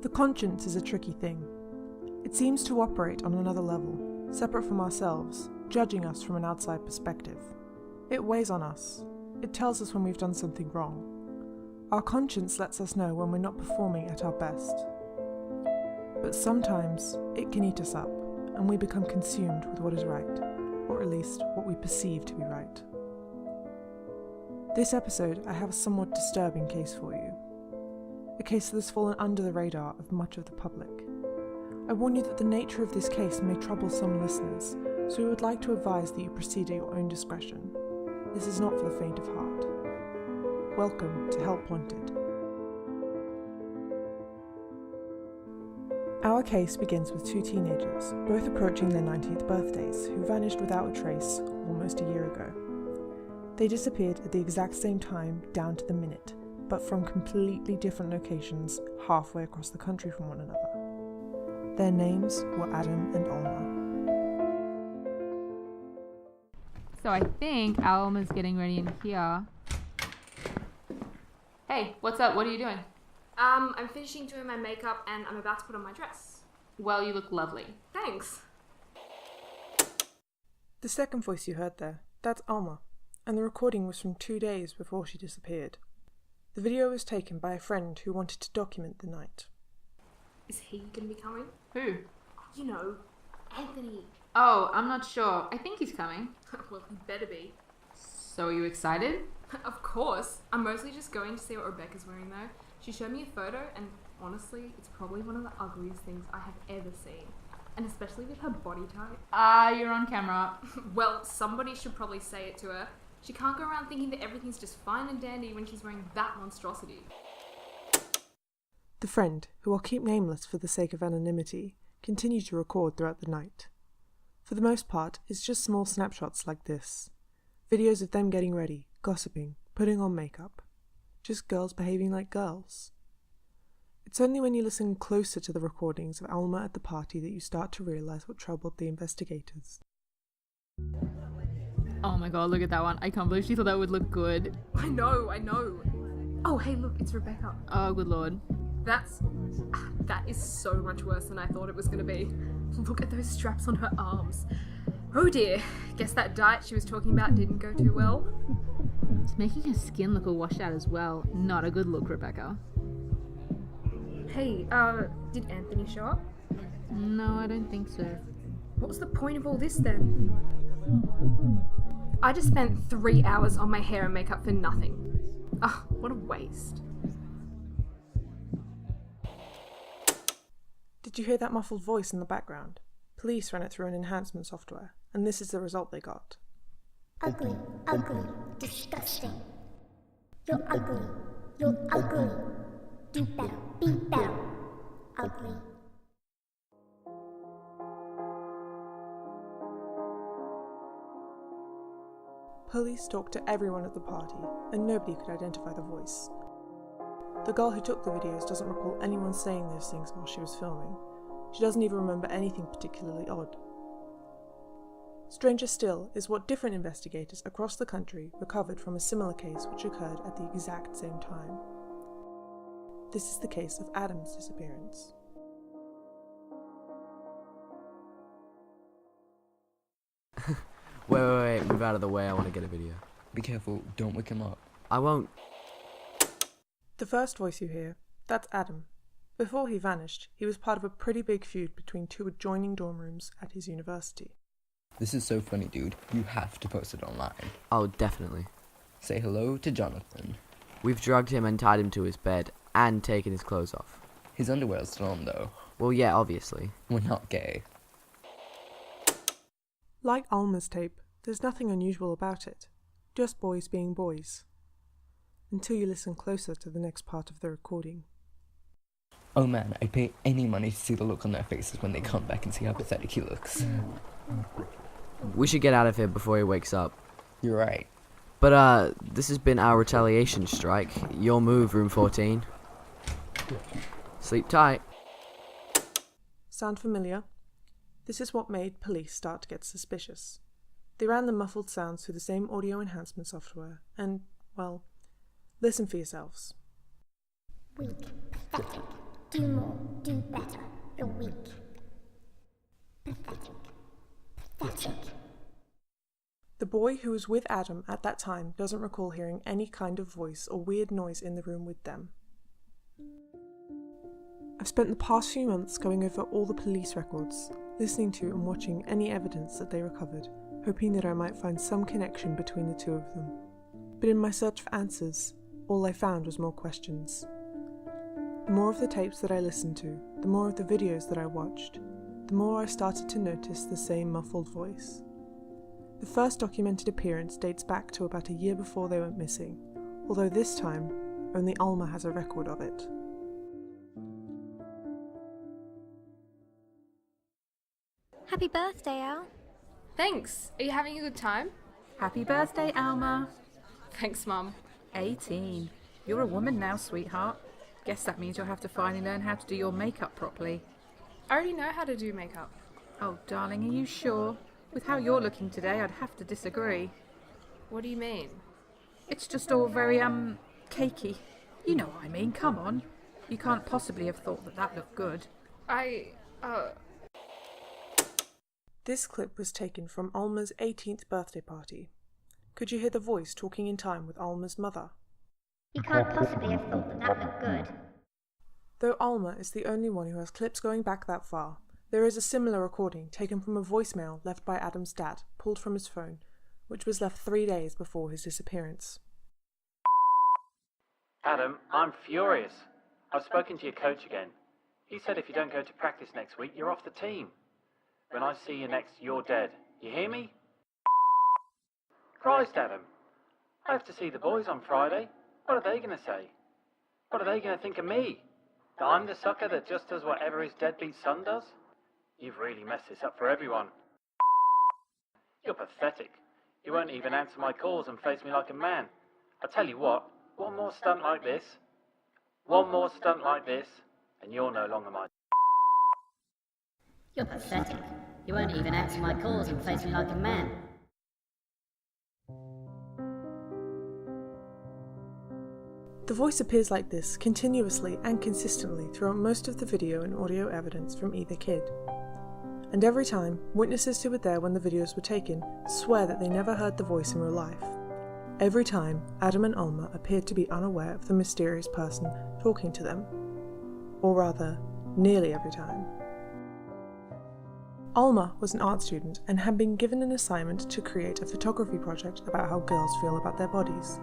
The conscience is a tricky thing. It seems to operate on another level, separate from ourselves, judging us from an outside perspective. It weighs on us. It tells us when we've done something wrong. Our conscience lets us know when we're not performing at our best. But sometimes it can eat us up, and we become consumed with what is right, or at least what we perceive to be right. This episode, I have a somewhat disturbing case for you. A case that has fallen under the radar of much of the public. I warn you that the nature of this case may trouble some listeners, so we would like to advise that you proceed at your own discretion. This is not for the faint of heart. Welcome to Help Wanted. Our case begins with two teenagers, both approaching their 19th birthdays, who vanished without a trace almost a year ago. They disappeared at the exact same time, down to the minute, but from completely different locations halfway across the country from one another. Their names were Adam and Alma. So I think Alma's getting ready in here. Hey, what's up? What are you doing? I'm finishing doing my makeup and I'm about to put on my dress. Well, you look lovely. Thanks. The second voice you heard there, that's Alma, and the recording was from 2 days before she disappeared. The video was taken by a friend who wanted to document the night. Is he gonna be coming? Who? You know, Anthony. Oh, I'm not sure. I think he's coming. Well, he better be. So are you excited? Of course. I'm mostly just going to see what Rebecca's wearing though. She showed me a photo and honestly, it's probably one of the ugliest things I have ever seen. And especially with her body type. You're on camera. Well, somebody should probably say it to her. She can't go around thinking that everything's just fine and dandy when she's wearing that monstrosity. The friend, who I'll keep nameless for the sake of anonymity, continued to record throughout the night. For the most part, it's just small snapshots like this. Videos of them getting ready, gossiping, putting on makeup. Just girls behaving like girls. It's only when you listen closer to the recordings of Alma at the party that you start to realise what troubled the investigators. Oh my god, look at that one. I can't believe she thought that would look good. I know. Oh, hey, look, it's Rebecca. Oh, good lord. That is so much worse than I thought it was going to be. Look at those straps on her arms. Oh dear, guess that diet she was talking about didn't go too well. It's making her skin look all washed out as well. Not a good look, Rebecca. Hey, did Anthony show up? No, I don't think so. What was the point of all this then? I just spent 3 hours on my hair and makeup for nothing. Ah, what a waste. Did you hear that muffled voice in the background? Police ran it through an enhancement software, and this is the result they got. Ugly, ugly, disgusting. You're ugly, you're ugly. Do better, be better. Ugly. Police talked to everyone at the party, and nobody could identify the voice. The girl who took the videos doesn't recall anyone saying those things while she was filming. She doesn't even remember anything particularly odd. Stranger still is what different investigators across the country recovered from a similar case which occurred at the exact same time. This is the case of Adam's disappearance. Wait, move out of the way, I want to get a video. Be careful, don't wake him up. I won't. The first voice you hear, that's Adam. Before he vanished, he was part of a pretty big feud between two adjoining dorm rooms at his university. This is so funny, dude. You have to post it online. Oh, definitely. Say hello to Jonathan. We've drugged him and tied him to his bed, and taken his clothes off. His underwear's still on, though. Well, yeah, obviously. We're not gay. Like Alma's tape, there's nothing unusual about it. Just boys being boys. Until you listen closer to the next part of the recording. Oh man, I'd pay any money to see the look on their faces when they come back and see how pathetic he looks. We should get out of here before he wakes up. You're right. But, this has been our retaliation strike. Your move, room 14. Sleep tight. Sound familiar? This is what made police start to get suspicious. They ran the muffled sounds through the same audio enhancement software, and, well, listen for yourselves. Weak, pathetic, Do more, do better. You're weak. Pathetic. Pathetic. The boy who was with Adam at that time doesn't recall hearing any kind of voice or weird noise in the room with them. I've spent the past few months going over all the police records, listening to and watching any evidence that they recovered, hoping that I might find some connection between the two of them. But in my search for answers, all I found was more questions. The more of the tapes that I listened to, the more of the videos that I watched, the more I started to notice the same muffled voice. The first documented appearance dates back to about a year before they went missing, although this time, only Alma has a record of it. Happy birthday, Al. Thanks. Are you having a good time? Happy birthday, Alma. Thanks, Mum. 18. You're a woman now, sweetheart. Guess that means you'll have to finally learn how to do your makeup properly. I already know how to do makeup. Oh, darling, are you sure? With how you're looking today, I'd have to disagree. What do you mean? It's just all very, cakey. You know what I mean, come on. You can't possibly have thought that that looked good. This clip was taken from Alma's 18th birthday party. Could you hear the voice talking in time with Alma's mother? You can't possibly have thought that that looked good. Though Alma is the only one who has clips going back that far, there is a similar recording taken from a voicemail left by Adam's dad, pulled from his phone, which was left 3 days before his disappearance. Adam, I'm furious. I've spoken to your coach again. He said if you don't go to practice next week, you're off the team. When I see you next, you're dead. You hear me? Christ, Adam. I have to see the boys on Friday. What are they going to say? What are they going to think of me? That I'm the sucker that just does whatever his deadbeat son does? You've really messed this up for everyone. You're pathetic. You won't even answer my calls and face me like a man. I tell you what, one more stunt like this, and you're no longer my... You're pathetic. You won't even answer my calls and face me like a man. The voice appears like this continuously and consistently throughout most of the video and audio evidence from either kid. And every time, witnesses who were there when the videos were taken swear that they never heard the voice in real life. Every time, Adam and Alma appeared to be unaware of the mysterious person talking to them. Or rather, nearly every time. Alma was an art student and had been given an assignment to create a photography project about how girls feel about their bodies.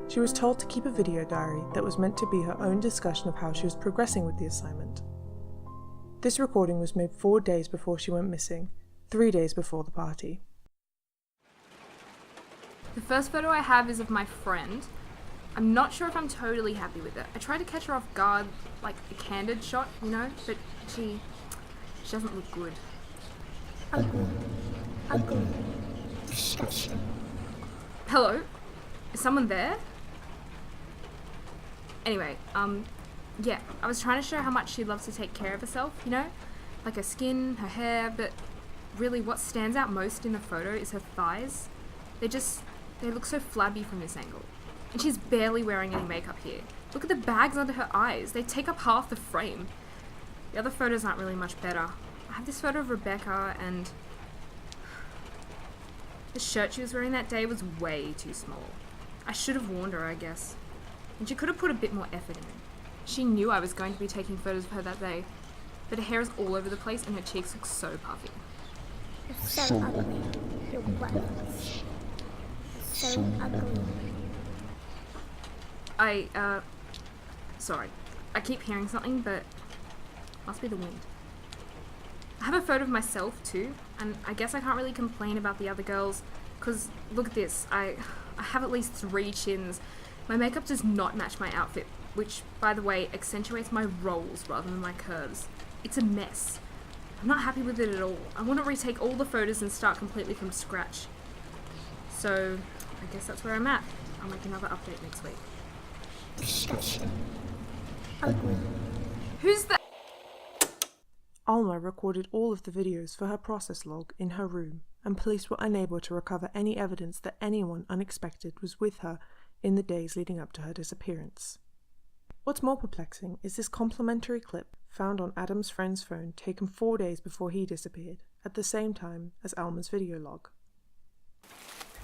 She was told to keep a video diary that was meant to be her own discussion of how she was progressing with the assignment. This recording was made 4 days before she went missing, 3 days before the party. The first photo I have is of my friend. I'm not sure if I'm totally happy with it. I tried to catch her off guard, like a candid shot, you know, but she doesn't look good. Ugly. Ugly. Disgusting. Hello? Is someone there? Anyway, yeah, I was trying to show how much she loves to take care of herself, you know? Like her skin, her hair, but really what stands out most in the photo is her thighs. They look so flabby from this angle. And she's barely wearing any makeup here. Look at the bags under her eyes. They take up half the frame. The other photos aren't really much better. I have this photo of Rebecca and the shirt she was wearing that day was way too small. I should have warned her, I guess. And she could have put a bit more effort in. She knew I was going to be taking photos of her that day, but her hair is all over the place and her cheeks look so puffy. You're so ugly. You're worthless. So ugly. Sorry. I keep hearing something, but must be the wind. I have a photo of myself too, and I guess I can't really complain about the other girls, because look at this, I have at least 3 chins. My makeup does not match my outfit, which, by the way, accentuates my rolls rather than my curves. It's a mess. I'm not happy with it at all. I want to retake all the photos and start completely from scratch. So, I guess that's where I'm at. I'll make another update next week. Disgusting. Ugly. Who's that? Alma recorded all of the videos for her process log in her room, and police were unable to recover any evidence that anyone unexpected was with her in the days leading up to her disappearance. What's more perplexing is this complimentary clip found on Adam's friend's phone taken 4 days before he disappeared, at the same time as Alma's video log.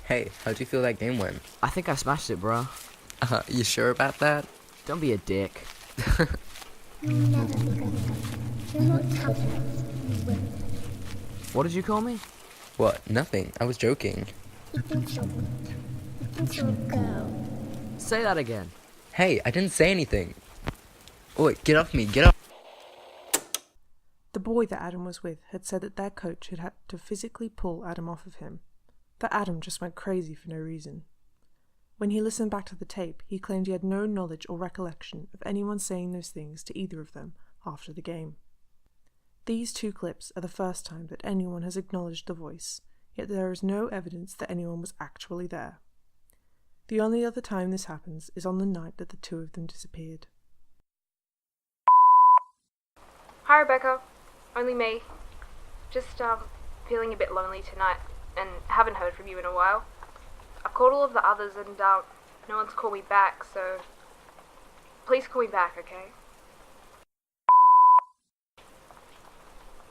Hey, how'd you feel that game went? I think I smashed it, bro. You sure about that? Don't be a dick. You'll never be good enough. You're not tough enough. You will. What did you call me? What? Nothing. I was joking. He thinks you're weak. He thinks you're a girl. Say that again. Hey, I didn't say anything. Oi, get off me, get off. The boy that Adam was with had said that their coach had had to physically pull Adam off of him, that Adam just went crazy for no reason. When he listened back to the tape, he claimed he had no knowledge or recollection of anyone saying those things to either of them after the game. These 2 clips are the first time that anyone has acknowledged the voice, yet there is no evidence that anyone was actually there. The only other time this happens is on the night that the 2 of them disappeared. Hi Rebecca, only me. Just feeling a bit lonely tonight and haven't heard from you in a while. I've called all of the others and no one's called me back, so please call me back, okay?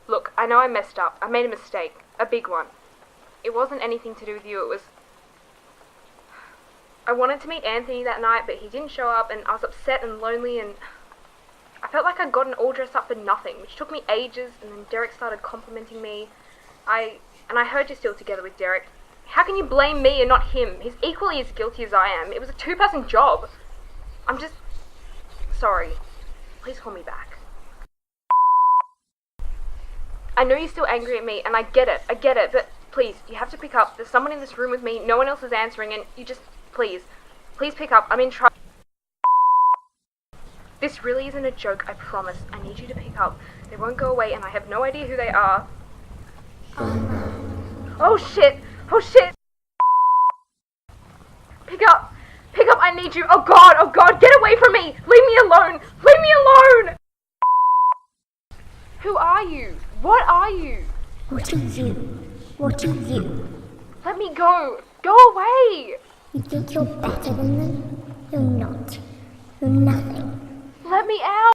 Look, I know I messed up. I made a mistake. A big one. It wasn't anything to do with you, it was... I wanted to meet Anthony that night, but he didn't show up and I was upset and lonely and... I felt like I'd gotten all dressed up for nothing, which took me ages, and then Derek started complimenting me. I heard you're still together with Derek. How can you blame me and not him? He's equally as guilty as I am. It was a 2-person job. I'm just... sorry. Please call me back. I know you're still angry at me, and I get it, but please, you have to pick up. There's someone in this room with me, no one else is answering, and you just... please pick up. I'm in trouble. This really isn't a joke, I promise. I need you to pick up. They won't go away, and I have no idea who they are. Oh shit! Oh shit! Pick up! Pick up, I need you! Oh god, get away from me! Leave me alone! Leave me alone! Who are you? What are you? What are you? What are you? Let me go! Go away! You think you're better than them? You're not. You're nothing. Let me out!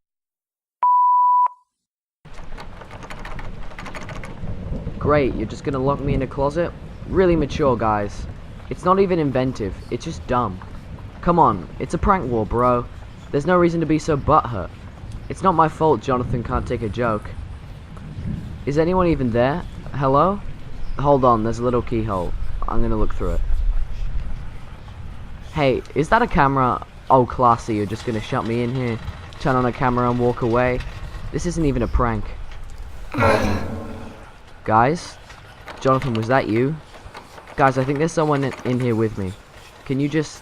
Great, you're just gonna lock me in a closet? Really mature, guys. It's not even inventive, it's just dumb. Come on, it's a prank war, bro. There's no reason to be so butthurt. It's not my fault Jonathan can't take a joke. Is anyone even there? Hello? Hold on, there's a little keyhole. I'm gonna look through it. Hey, is that a camera? Oh, classy, you're just gonna shut me in here, turn on a camera and walk away? This isn't even a prank. Guys? Jonathan, was that you? Guys, I think there's someone in here with me. Can you just...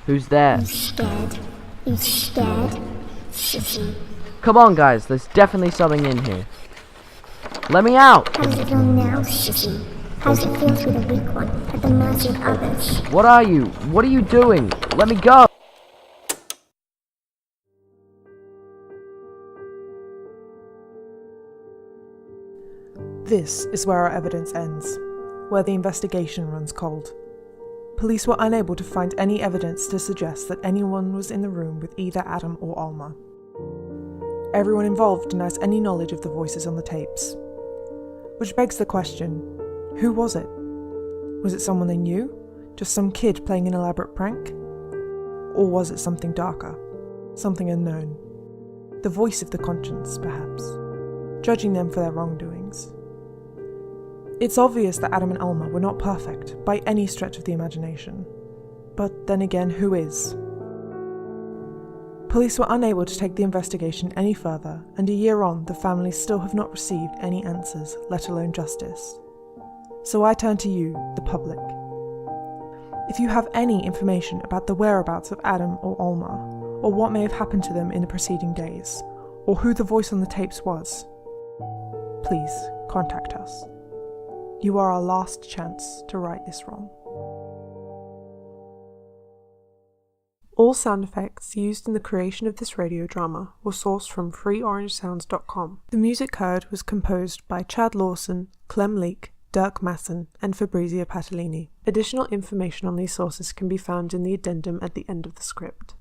Who's there? You scared? You scared? Sissy. Come on, guys, there's definitely something in here. Let me out! How does it feel now, sissy? How does it feel to be the weak one, at the mercy of others? What are you? What are you doing? Let me go! This is where our evidence ends, where the investigation runs cold. Police were unable to find any evidence to suggest that anyone was in the room with either Adam or Alma. Everyone involved denies any knowledge of the voices on the tapes. Which begs the question, who was it? Was it someone they knew? Just some kid playing an elaborate prank? Or was it something darker? Something unknown? The voice of the conscience, perhaps, judging them for their wrongdoings. It's obvious that Adam and Alma were not perfect by any stretch of the imagination. But then again, who is? Police were unable to take the investigation any further, and a year on, the families still have not received any answers, let alone justice. So I turn to you, the public. If you have any information about the whereabouts of Adam or Alma, or what may have happened to them in the preceding days, or who the voice on the tapes was, please contact us. You are our last chance to right this wrong. All sound effects used in the creation of this radio drama were sourced from freeorangesounds.com. The music heard was composed by Chad Lawson, Clem Leake, Dirk Masson, and Fabrizia Patalini. Additional information on these sources can be found in the addendum at the end of the script.